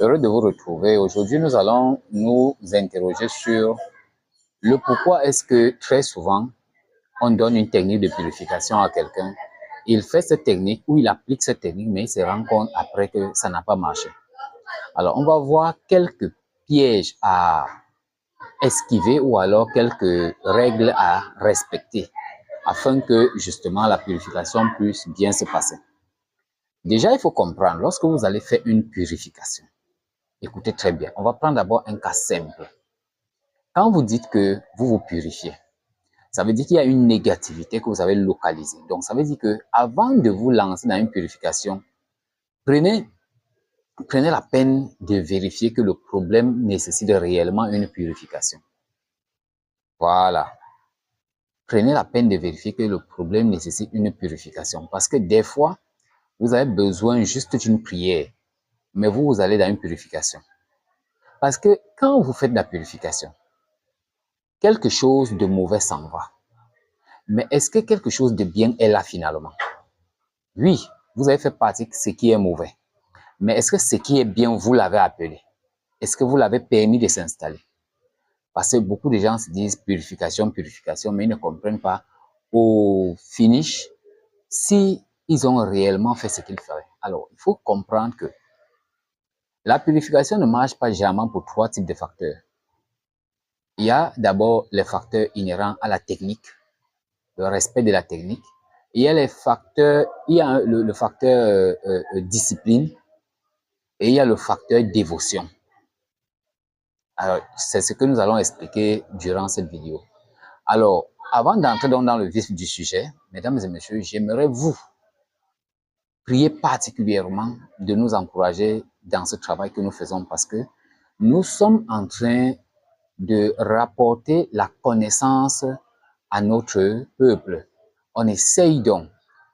Heureux de vous retrouver. Aujourd'hui, nous allons nous interroger sur le pourquoi est-ce que très souvent, on donne une technique de purification à quelqu'un. Il fait cette technique ou il applique cette technique, mais il se rend compte après que ça n'a pas marché. Alors, on va voir quelques pièges à esquiver ou alors quelques règles à respecter afin que justement la purification puisse bien se passer. Déjà, il faut comprendre, lorsque vous allez faire une purification, écoutez très bien, on va prendre d'abord un cas simple. Quand vous dites que vous vous purifiez, ça veut dire qu'il y a une négativité que vous avez localisée. Donc, ça veut dire que avant de vous lancer dans une purification, prenez, prenez la peine de vérifier que le problème nécessite réellement une purification. Voilà. Prenez la peine de vérifier que le problème nécessite une purification. Parce que des fois, vous avez besoin juste d'une prière, mais vous allez dans une purification. Parce que quand vous faites de la purification, quelque chose de mauvais s'en va. Mais est-ce que quelque chose de bien est là finalement? Oui, vous avez fait partie de ce qui est mauvais. Mais est-ce que ce qui est bien, vous l'avez appelé? Est-ce que vous l'avez permis de s'installer? Parce que beaucoup de gens se disent purification, purification, mais ils ne comprennent pas au finish si ils ont réellement fait ce qu'il fallait. Alors, il faut comprendre que la purification ne marche pas jamais pour trois types de facteurs. Il y a d'abord les facteurs inhérents à la technique, le respect de la technique. Il y a les facteurs, il y a le facteur discipline et il y a le facteur dévotion. Alors, c'est ce que nous allons expliquer durant cette vidéo. Alors, avant d'entrer dans le vif du sujet, mesdames et messieurs, j'aimerais vous prier particulièrement de nous encourager dans ce travail que nous faisons parce que nous sommes en train de rapporter la connaissance à notre peuple. On essaye donc,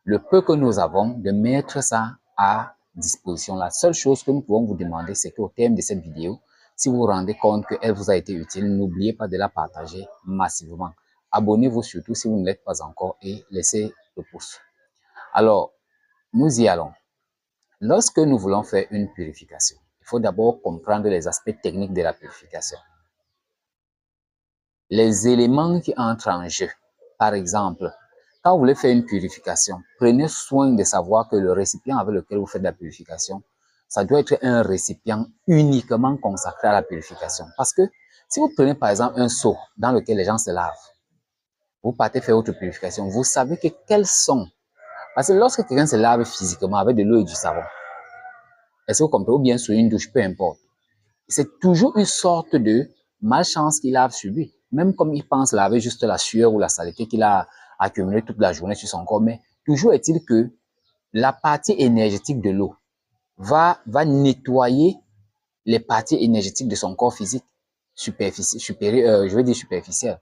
le peu que nous avons, de mettre ça à disposition. La seule chose que nous pouvons vous demander, c'est qu'au terme de cette vidéo, si vous vous rendez compte qu'elle vous a été utile, n'oubliez pas de la partager massivement. Abonnez-vous surtout si vous ne l'êtes pas encore et laissez le pouce. Alors, nous y allons. Lorsque nous voulons faire une purification, il faut d'abord comprendre les aspects techniques de la purification. Les éléments qui entrent en jeu. Par exemple, quand vous voulez faire une purification, prenez soin de savoir que le récipient avec lequel vous faites la purification, ça doit être un récipient uniquement consacré à la purification. Parce que si vous prenez par exemple un seau dans lequel les gens se lavent, vous partez faire votre purification, vous savez que quels sont. Parce que lorsque quelqu'un se lave physiquement avec de l'eau et du savon, est-ce que vous comprenez, ou bien sur une douche, peu importe, c'est toujours une sorte de malchance qu'il a subi. Même comme il pense laver juste la sueur ou la saleté qu'il a accumulée toute la journée sur son corps, mais toujours est-il que la partie énergétique de l'eau va nettoyer les parties énergétiques de son corps physique supérieur, je veux dire superficiel,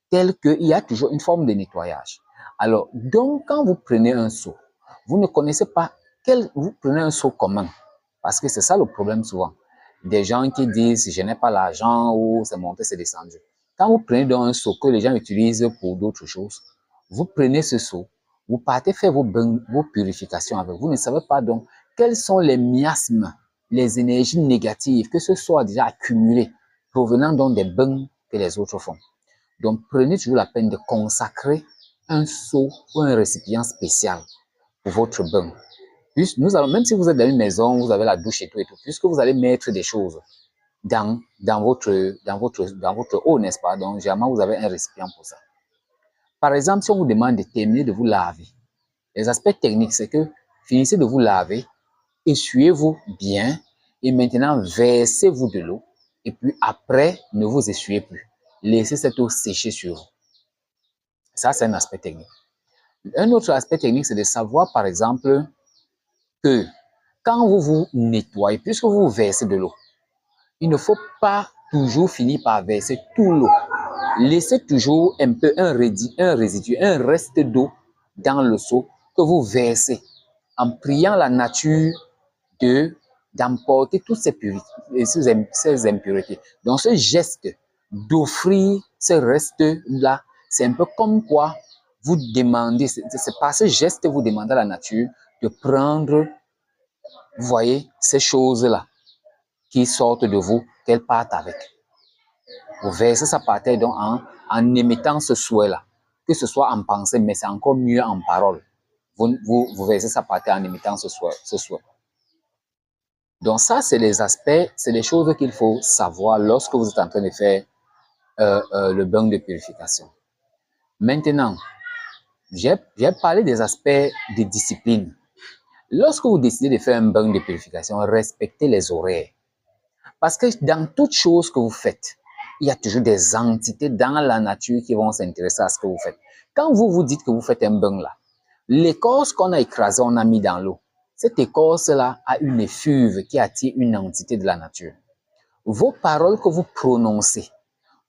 tel qu'il y a toujours une forme de nettoyage. Alors, donc, quand vous prenez un seau, vous ne connaissez pas vous prenez un seau commun, parce que c'est ça le problème souvent. Des gens qui disent je n'ai pas l'argent ou c'est monté, c'est descendu. Quand vous prenez donc un seau que les gens utilisent pour d'autres choses, vous prenez ce seau, vous partez faire vos purifications avec. Vous ne savez pas donc quels sont les miasmes, les énergies négatives que ce soit déjà accumulées, provenant donc des bains que les autres font. Donc, prenez toujours la peine de consacrer un seau ou un récipient spécial pour votre bain. Puis, même si vous êtes dans une maison, vous avez la douche et tout, puisque vous allez mettre des choses dans votre eau, n'est-ce pas? Donc, généralement, vous avez un récipient pour ça. Par exemple, si on vous demande de terminer de vous laver, les aspects techniques, c'est que finissez de vous laver, essuyez-vous bien et maintenant versez-vous de l'eau. Et puis après, ne vous essuyez plus. Laissez cette eau sécher sur vous. Ça, c'est un aspect technique. Un autre aspect technique, c'est de savoir, par exemple, que quand vous vous nettoyez, puisque vous versez de l'eau, il ne faut pas toujours finir par verser tout l'eau. Laissez toujours un peu un résidu, un reste d'eau dans le seau que vous versez en priant la nature d'emporter toutes ces impuretés. Donc, ce geste d'offrir ce reste-là, c'est un peu comme quoi vous demandez, c'est par ce geste que vous demandez à la nature de prendre, vous voyez, ces choses-là. qui sortent de vous, qu'elles partent avec. Vous versez ça par terre donc en émettant ce souhait-là, que ce soit en pensée, mais c'est encore mieux en parole. Vous versez ça par terre en émettant ce souhait. Donc ça, c'est les aspects, c'est les choses qu'il faut savoir lorsque vous êtes en train de faire le bain de purification. Maintenant, j'ai parlé des aspects de discipline. Lorsque vous décidez de faire un bain de purification, respectez les horaires. Parce que dans toute chose que vous faites, il y a toujours des entités dans la nature qui vont s'intéresser à ce que vous faites. Quand vous vous dites que vous faites un bain là, l'écorce qu'on a écrasée, on a mis dans l'eau. Cette écorce-là a une effluve qui attire une entité de la nature. Vos paroles que vous prononcez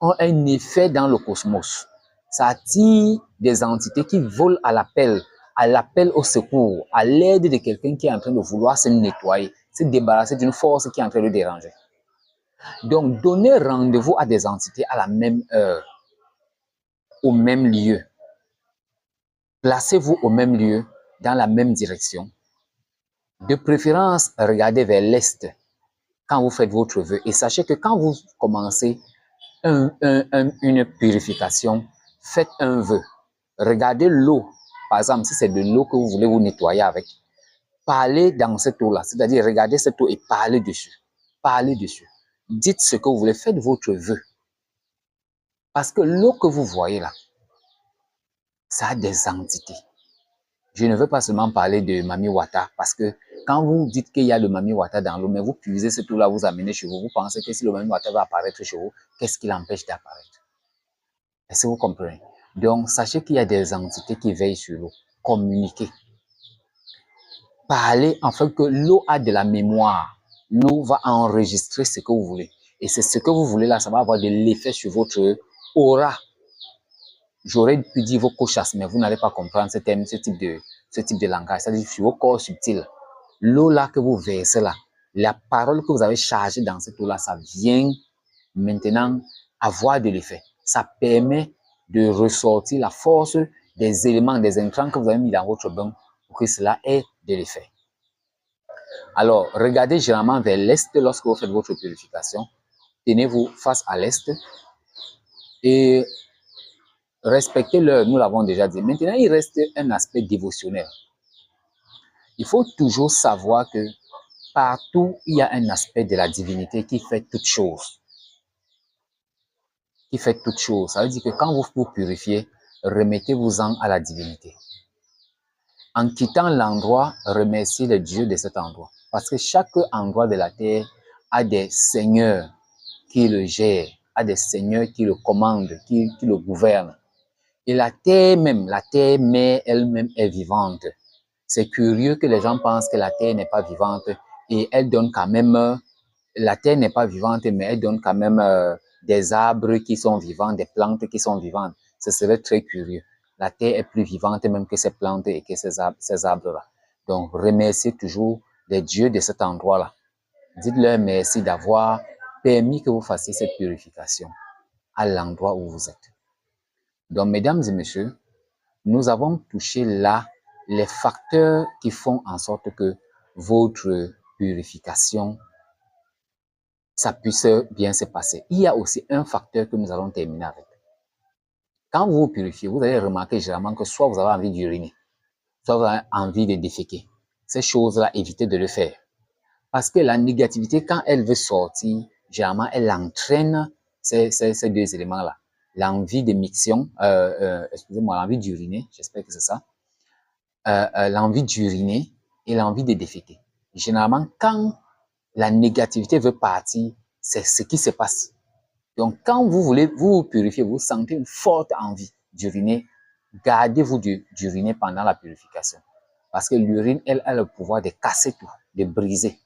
ont un effet dans le cosmos. Ça attire des entités qui volent à l'appel au secours, à l'aide de quelqu'un qui est en train de vouloir se nettoyer, se débarrasser d'une force qui est en train de le déranger. Donc, donnez rendez-vous à des entités à la même heure, au même lieu. Placez-vous au même lieu, dans la même direction. De préférence, regardez vers l'est quand vous faites votre vœu. Et sachez que quand vous commencez une purification, faites un vœu. Regardez l'eau. Par exemple, si c'est de l'eau que vous voulez vous nettoyer avec, parlez dans cette eau-là. C'est-à-dire, regardez cette eau et parlez dessus. Parlez dessus. Dites ce que vous voulez. Faites votre vœu. Parce que l'eau que vous voyez là, ça a des entités. Je ne veux pas seulement parler de Mami Wata, parce que quand vous dites qu'il y a le Mami Wata dans l'eau, mais vous puisez cette eau-là, vous amenez chez vous, vous pensez que si le Mami Wata va apparaître chez vous, qu'est-ce qui l'empêche d'apparaître? Est-ce que vous comprenez? Donc, sachez qu'il y a des entités qui veillent sur l'eau. Communiquez. Parlez, enfin que l'eau a de la mémoire. L'eau va enregistrer ce que vous voulez. Et c'est ce que vous voulez là, ça va avoir de l'effet sur votre aura. J'aurais pu dire vos cochasses, mais vous n'allez pas comprendre ce type de langage. C'est-à-dire sur vos corps subtils. L'eau là que vous versez là, la parole que vous avez chargée dans cette eau là, ça vient maintenant avoir de l'effet. Ça permet de ressortir la force des éléments, des intrants que vous avez mis dans votre bain pour que cela ait de l'effet. Alors, regardez généralement vers l'est lorsque vous faites votre purification. Tenez-vous face à l'est et respectez l'heure, nous l'avons déjà dit. Maintenant, il reste un aspect dévotionnel. Il faut toujours savoir que partout, il y a un aspect de la divinité qui fait toutes choses. Qui fait toutes choses. Ça veut dire que quand vous vous purifiez, remettez-vous-en à la divinité. En quittant l'endroit, remerciez le Dieu de cet endroit. Parce que chaque endroit de la terre a des seigneurs qui le gèrent, a des seigneurs qui le commandent, qui le gouvernent. Et la terre mère elle-même est vivante. C'est curieux que les gens pensent que la terre n'est pas vivante et elle donne quand même, la terre n'est pas vivante, mais elle donne quand même des arbres qui sont vivants, des plantes qui sont vivantes. Ce serait très curieux. La terre est plus vivante même que ces plantes et que ces arbres-là. Donc, remerciez toujours les dieux de cet endroit-là. Dites-leur merci d'avoir permis que vous fassiez cette purification à l'endroit où vous êtes. Donc, mesdames et messieurs, nous avons touché là les facteurs qui font en sorte que votre purification, ça puisse bien se passer. Il y a aussi un facteur que nous allons terminer avec. Quand vous vous purifiez, vous allez remarquer généralement que soit vous avez envie d'uriner, soit vous avez envie de déféquer. Ces choses-là, évitez de le faire. Parce que la négativité, quand elle veut sortir, généralement, elle entraîne ces deux éléments-là. L'envie de miction, excusez-moi, l'envie d'uriner, j'espère que c'est ça. L'envie d'uriner et l'envie de déféquer. Généralement, quand la négativité veut partir, c'est ce qui se passe. Donc, quand vous voulez vous purifier, vous sentez une forte envie d'uriner, gardez-vous d'uriner pendant la purification. Parce que l'urine, elle a le pouvoir de casser tout, de briser.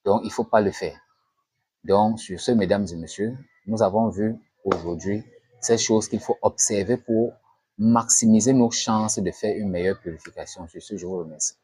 Donc, il ne faut pas le faire. Donc, sur ce, mesdames et messieurs, nous avons vu aujourd'hui ces choses qu'il faut observer pour maximiser nos chances de faire une meilleure purification. Sur ce, je vous remercie.